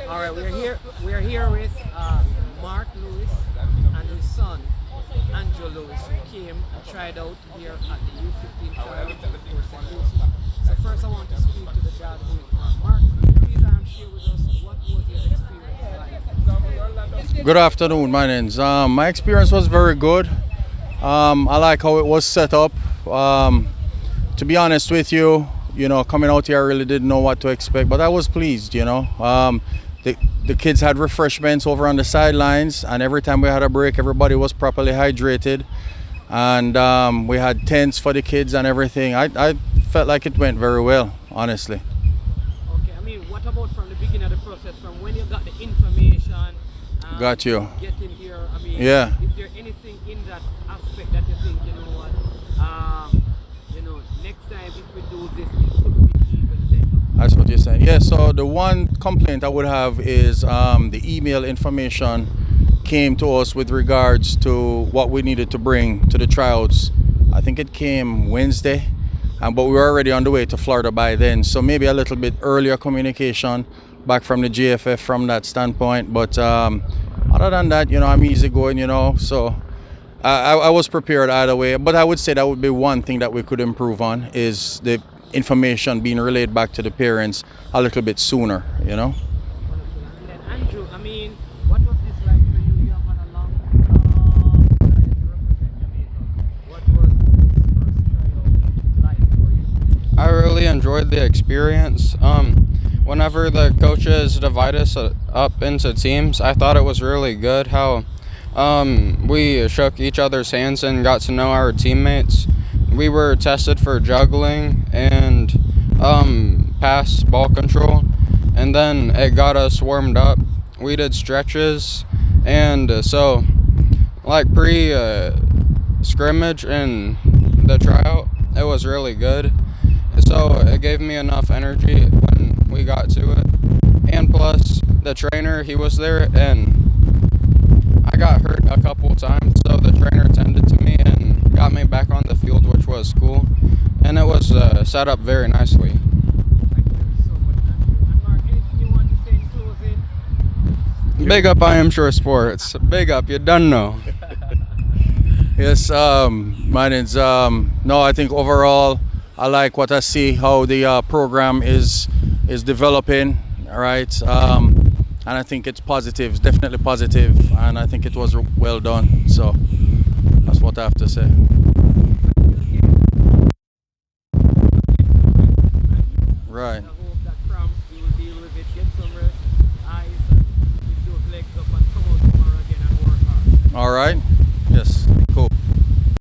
All right, we're here. We're here with Mark Lewis and his son Andrew Lewis, who came and tried out here at the U-15 Tryout for St. Lucie. So first, I want to speak to the dad who is Mark. Mark, please share with us what was your experience like. Good afternoon, my name's my experience was very good. I like how it was set up. To be honest with you, coming out here, I really didn't know what to expect, but I was pleased. The kids had refreshments over on the sidelines, and every time we had a break, everybody was properly hydrated, and we had tents for the kids and everything. I felt like it went very well, honestly. Okay, I mean, what about from the beginning of the process, from when you got the information? Got you. Getting here, I mean, Yeah. is there anything in that aspect that you think, next time if we do this, it could be even better? That's what you're saying. Yeah, so the one complaint I would have is the email information came to us with regards to what we needed to bring to the tryouts. I think it came Wednesday, but we were already on the way to Florida by then. So maybe a little bit earlier communication back from the GFF from that standpoint. But other than that, I'm easygoing, so I was prepared either way. But I would say that would be one thing that we could improve on is the information being relayed back to the parents a little bit sooner. Wonderful. And then Andrew, I mean, what was this like for you? You have had a long time to represent Jamaica. What was this first tryout like for you? I really enjoyed the experience. Whenever the coaches divide us up into teams, I thought it was really good how we shook each other's hands and got to know our teammates. We were tested for juggling and pass ball control, and then it got us warmed up. We did stretches, and so like pre-scrimmage and the tryout, it was really good. So it gave me enough energy when we got to it. And plus, the trainer, he was there, and I got hurt a couple times, so the trainer tended to me and got me back on the field, which was cool. And it was set up very nicely. Thank you so much, Andrew. And Mark, anything you want to say in closing? Big up, I am sure sports. Big up, you done know. Yes, mine is no. I think overall, I like what I see how the program is developing. All right, and I think it's positive. It's definitely positive, and I think it was well done. So that's what I have to say. Right. I hope that from you will deal with it, get some rest, eyes, and lift those legs up and come out tomorrow again and work hard. All right.